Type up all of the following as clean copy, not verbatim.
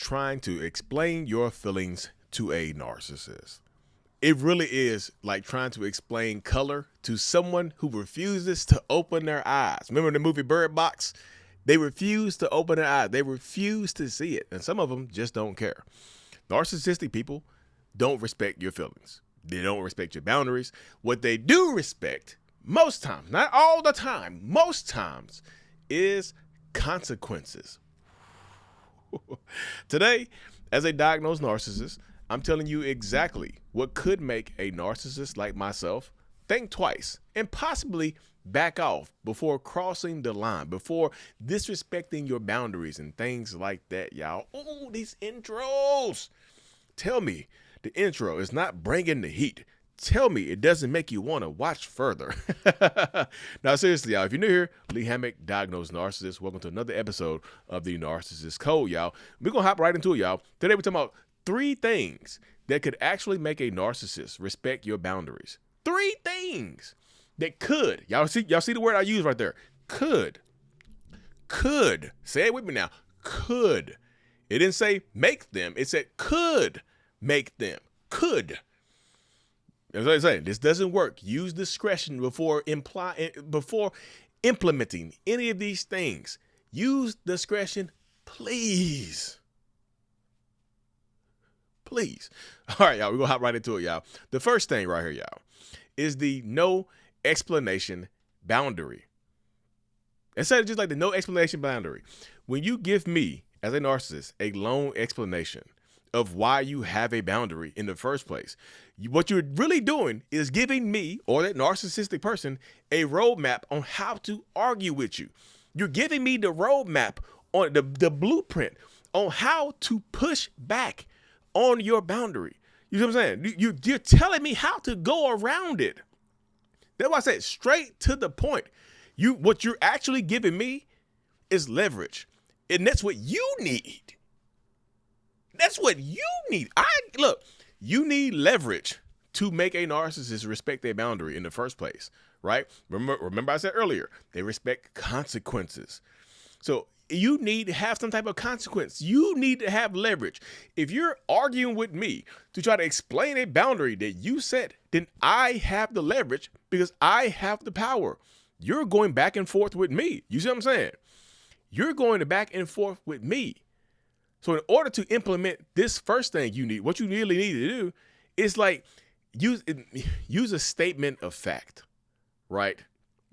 trying to explain your feelings to a narcissist. It really is like trying to explain color to someone who refuses to open their eyes. Remember the movie Bird Box? They refuse to open their eyes. They refuse to see it. And some of them just don't care. Narcissistic people don't respect your feelings. They don't respect your boundaries. What they do respect, most times, not all the time, most times, is consequences. Today, as a diagnosed narcissist, I'm telling you exactly what could make a narcissist like myself think twice and possibly back off before crossing the line, before disrespecting your boundaries and things like that, y'all. Oh, these intros. Tell me the intro is not bringing the heat. Tell me it doesn't make you want to watch further. Now, seriously, y'all, if you're new here, Lee Hammock, diagnosed narcissist. Welcome to another episode of the Narcissist Code, y'all. We're going to hop right into it, y'all. Today, we're talking about 3 things that could actually make a narcissist respect your boundaries. 3 things that could. Y'all see the word I use right there. Could. Say it with me now. Could. It didn't say make them. It said could make them. Could. That's what I'm saying. This doesn't work. Use discretion before implementing any of these things. Use discretion, please. Please. All right, y'all. We're going to hop right into it, y'all. The first thing right here, y'all, is the no explanation boundary. Instead of just like the no explanation boundary. When you give me, as a narcissist, a long explanation of why you have a boundary in the first place, what you're really doing is giving me or that narcissistic person a roadmap on how to argue with you. You're giving me the roadmap on the blueprint on how to push back on your boundary. You know what I'm saying? You're telling me how to go around it. That's why I said straight to the point. What you're actually giving me is leverage. And that's what you need. That's what you need. Look, you need leverage to make a narcissist respect their boundary in the first place, right? Remember I said earlier, they respect consequences. So you need to have some type of consequence. You need to have leverage. If you're arguing with me to try to explain a boundary that you set, then I have the leverage because I have the power. You're going back and forth with me. You see what I'm saying? You're going back and forth with me. So in order to implement this first thing you need, what you really need to do is like use a statement of fact, right?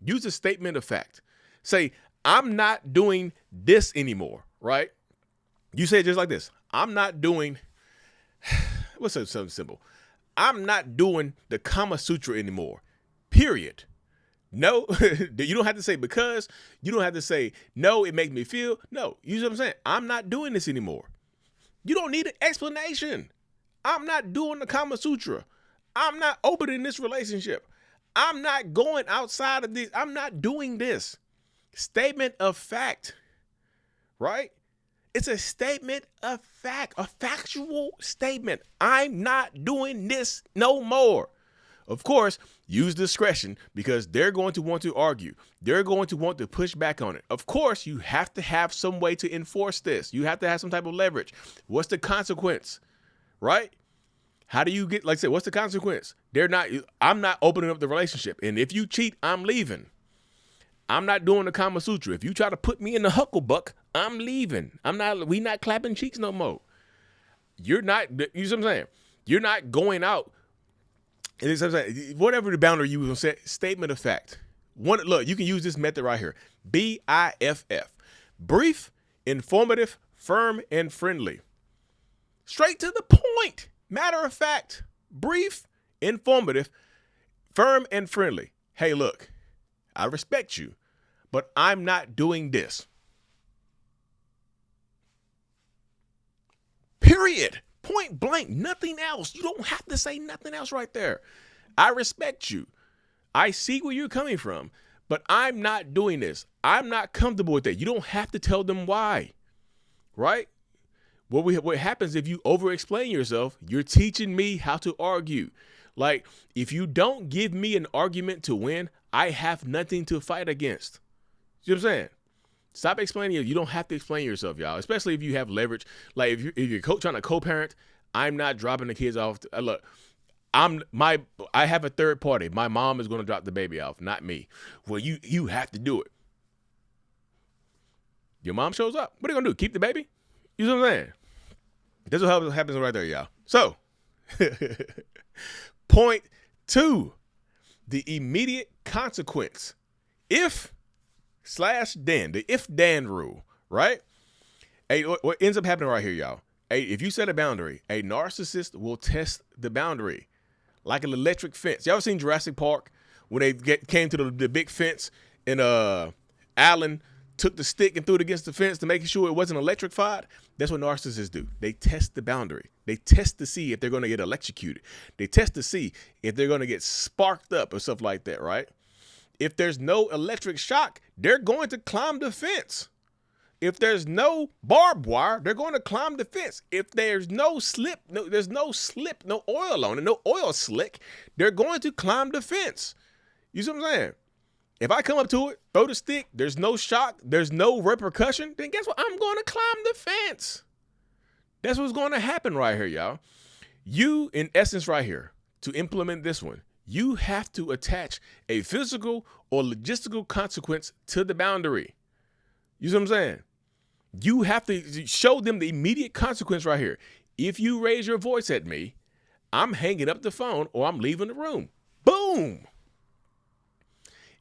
Use a statement of fact. Say, I'm not doing this anymore, right? You say it just like this. I'm not doing, what's something simple? I'm not doing the Kama Sutra anymore, period. No, you don't have to say because. You don't have to say, no, it makes me feel. No, you see what I'm saying? I'm not doing this anymore. You don't need an explanation. I'm not doing the Kama Sutra. I'm not opening this relationship. I'm not going outside of this. I'm not doing this. Statement of fact, right? It's a statement of fact, a factual statement. I'm not doing this no more. Of course, use discretion because they're going to want to argue. They're going to want to push back on it. Of course, you have to have some way to enforce this. You have to have some type of leverage. What's the consequence, right? How do you get, like I said, what's the consequence? I'm not opening up the relationship. And if you cheat, I'm leaving. I'm not doing the Kama Sutra. If you try to put me in the hucklebuck, I'm leaving. We not clapping cheeks no more. You're not, you see what I'm saying? You're not going out. Whatever the boundary you will set, statement of fact. Look, you can use this method right here. BIFF. Brief, informative, firm, and friendly. Straight to the point. Matter of fact. Brief, informative, firm, and friendly. Hey, look, I respect you, but I'm not doing this. Period. Point blank, nothing else. You don't have to say nothing else right there. I respect you. I see where you're coming from, but I'm not doing this. I'm not comfortable with that. You don't have to tell them why, right? What happens if you over-explain yourself, you're teaching me how to argue. Like, if you don't give me an argument to win, I have nothing to fight against. You know what I'm saying? Stop explaining it. You don't have to explain yourself, y'all, especially if you have leverage. Like if you're trying to co-parent, I'm not dropping the kids off. Look, I have a third party. My mom is going to drop the baby off, not me. Well, you have to do it. Your mom shows up. What are you going to do? Keep the baby? You know what I'm saying? That's what happens right there, y'all. So, point 2, the immediate consequence. If/then, the if-then rule, right? Hey, what ends up happening right here, y'all? Hey, if you set a boundary, a narcissist will test the boundary like an electric fence. Y'all ever seen Jurassic Park when they came to the big fence and Alan took the stick and threw it against the fence to make sure it wasn't electrified? That's what narcissists do. They test the boundary. They test to see if they're going to get electrocuted. They test to see if they're going to get sparked up or stuff like that, right? If there's no electric shock, they're going to climb the fence. If there's no barbed wire, they're going to climb the fence. If there's no slip, no oil on it, no oil slick, they're going to climb the fence. You see what I'm saying? If I come up to it, throw the stick, there's no shock, there's no repercussion, then guess what? I'm going to climb the fence. That's what's going to happen right here, y'all. You, in essence, right here, to implement this one, you have to attach a physical or logistical consequence to the boundary. You see what I'm saying? You have to show them the immediate consequence right here. If you raise your voice at me, I'm hanging up the phone or I'm leaving the room. Boom.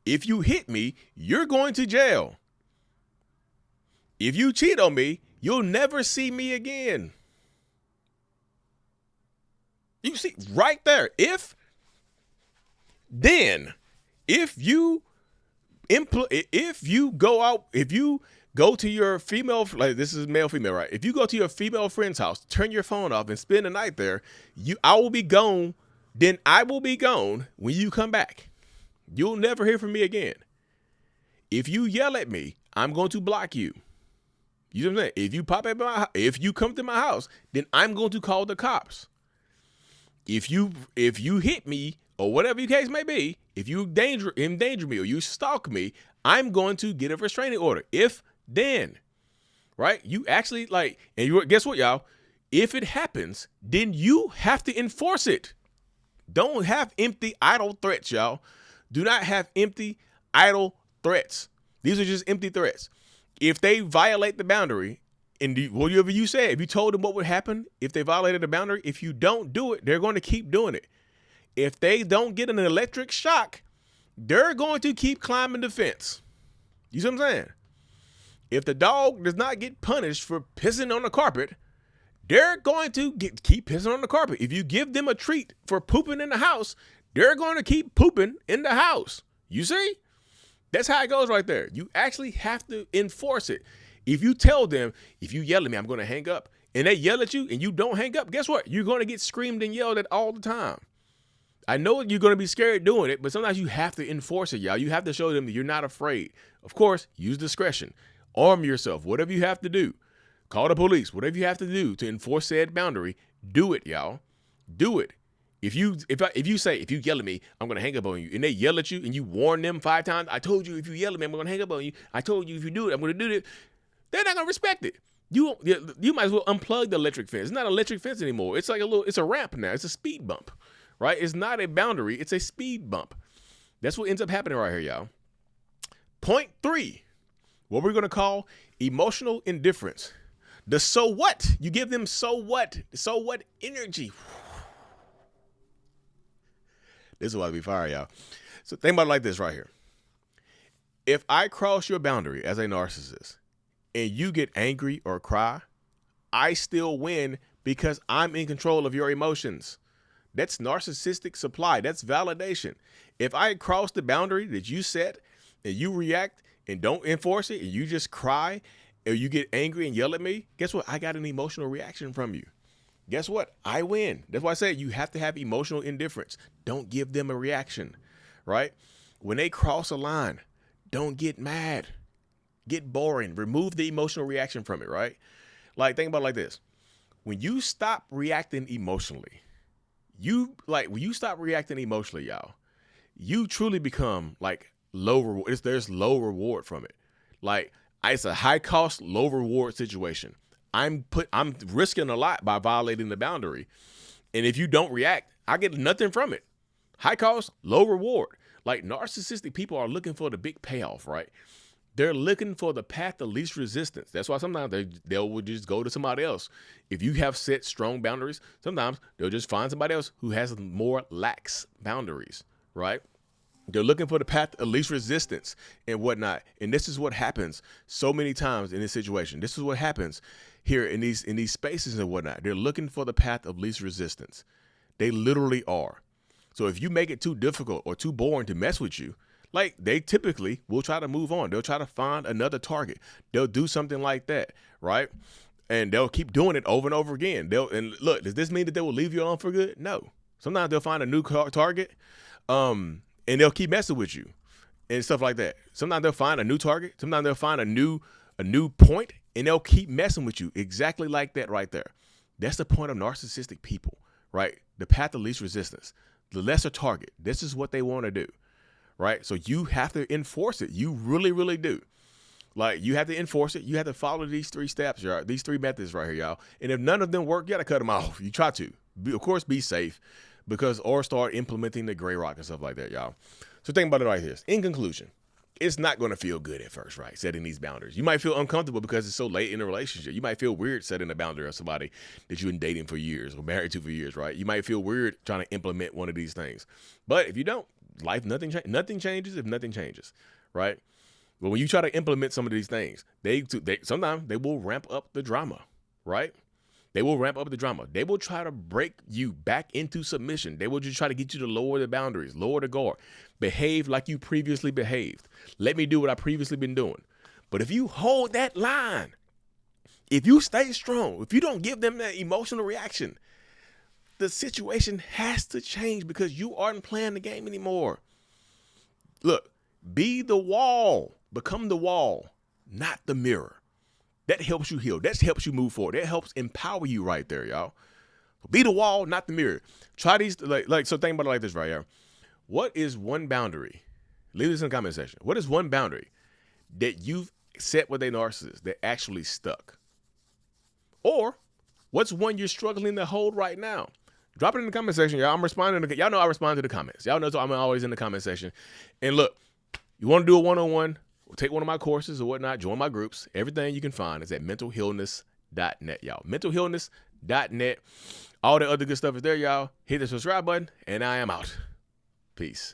If you hit me, you're going to jail. If you cheat on me, you'll never see me again. You see right there. If you go to your female, like this is male, female, right? If you go to your female friend's house, turn your phone off and spend the night there, I will be gone. Then I will be gone when you come back. You'll never hear from me again. If you yell at me, I'm going to block you. You know what I'm saying? If you come to my house, then I'm going to call the cops. If you hit me or whatever the case may be, if you endanger me or you stalk me, I'm going to get a restraining order. Then, right? You actually guess what, y'all? If it happens, then you have to enforce it. Don't have empty, idle threats, y'all. Do not have empty, idle threats. These are just empty threats. If they violate the boundary, and whatever you said, if you told them what would happen if they violated the boundary, if you don't do it, they're going to keep doing it. If they don't get an electric shock, they're going to keep climbing the fence. You see what I'm saying? If the dog does not get punished for pissing on the carpet, they're going to keep pissing on the carpet. If you give them a treat for pooping in the house, they're going to keep pooping in the house. You see? That's how it goes right there. You actually have to enforce it. If you tell them, if you yell at me, I'm going to hang up, and they yell at you and you don't hang up, guess what? You're going to get screamed and yelled at all the time. I know you're going to be scared doing it, but sometimes you have to enforce it, y'all. You have to show them that you're not afraid. Of course, use discretion. Arm yourself. Whatever you have to do. Call the police. Whatever you have to do to enforce said boundary, do it, y'all. Do it. If you yell at me, I'm going to hang up on you, and they yell at you and you warn them 5 times, I told you if you yell at me, I'm going to hang up on you. I told you if you do it, I'm going to do it. They're not going to respect it. You might as well unplug the electric fence. It's not an electric fence anymore. It's like it's a ramp now. It's a speed bump, right? It's not a boundary. It's a speed bump. That's what ends up happening right here, y'all. Point 3, what we're going to call emotional indifference. The so what? You give them so what energy. This is why we fire, y'all. So think about it like this right here. If I cross your boundary as a narcissist and you get angry or cry, I still win because I'm in control of your emotions. That's narcissistic supply. That's validation. If I cross the boundary that you set and you react and don't enforce it and you just cry or you get angry and yell at me, guess what? I got an emotional reaction from you. Guess what? I win. That's why I said you have to have emotional indifference. Don't give them a reaction, right? When they cross a line, don't get mad. Get boring. Remove the emotional reaction from it, right? Like, think about it like this. When you stop reacting emotionally, when you stop reacting emotionally, y'all, you truly become like low reward. There's low reward from it. Like, It's a high cost, low reward situation. I'm risking a lot by violating the boundary. And if you don't react, I get nothing from it. High cost, low reward. Like narcissistic people are looking for the big payoff, right? They're looking for the path of least resistance. That's why sometimes they'll just go to somebody else. If you have set strong boundaries, sometimes they'll just find somebody else who has more lax boundaries, right? They're looking for the path of least resistance and whatnot. And this is what happens so many times in this situation. This is what happens here in these spaces and whatnot. They're looking for the path of least resistance. They literally are. So if you make it too difficult or too boring to mess with you, like they typically will try to move on. They'll try to find another target. They'll do something like that, right? And they'll keep doing it over and over again. And look, does this mean that they will leave you alone for good? No. Sometimes they'll find a new target, and they'll keep messing with you and stuff like that. Sometimes they'll find a new target. Sometimes they'll find a new point, and they'll keep messing with you exactly like that right there. That's the point of narcissistic people, right? The path of least resistance, the lesser target. This is what they want to do. Right? So you have to enforce it. You really, really do. Like you have to enforce it. You have to follow these 3 steps, y'all. These 3 methods right here, y'all. And if none of them work, you got to cut them off. You try to. Of course, be safe or start implementing the gray rock and stuff like that, y'all. So think about it like this. In conclusion, it's not going to feel good at first, right? Setting these boundaries. You might feel uncomfortable because it's so late in a relationship. You might feel weird setting a boundary on somebody that you've been dating for years or married to for years, right? You might feel weird trying to implement one of these things. But if you don't, nothing changes if nothing changes, right? But when you try to implement some of these things, sometimes they will ramp up the drama, right? They will ramp up the drama. They will try to break you back into submission. They will just try to get you to lower the boundaries, lower the guard, behave like you previously behaved. Let me do what I previously been doing. But if you hold that line, if you stay strong, if you don't give them that emotional reaction, the situation has to change because you aren't playing the game anymore. Look, be the wall, become the wall, not the mirror. That helps you heal. That helps you move forward. That helps empower you right there, y'all. Be the wall, not the mirror. Try these, so think about it like this right here. What is one boundary? Leave this in the comment section. What is one boundary that you've set with a narcissist that actually stuck? Or what's one you're struggling to hold right now? Drop it in the comment section, y'all. I'm responding. Y'all know I respond to the comments. Y'all know I'm always in the comment section. And look, you want to do a one-on-one, take one of my courses or whatnot, join my groups. Everything you can find is at mentalhealness.net, y'all. Mentalhealness.net. All the other good stuff is there, y'all. Hit the subscribe button, and I am out. Peace.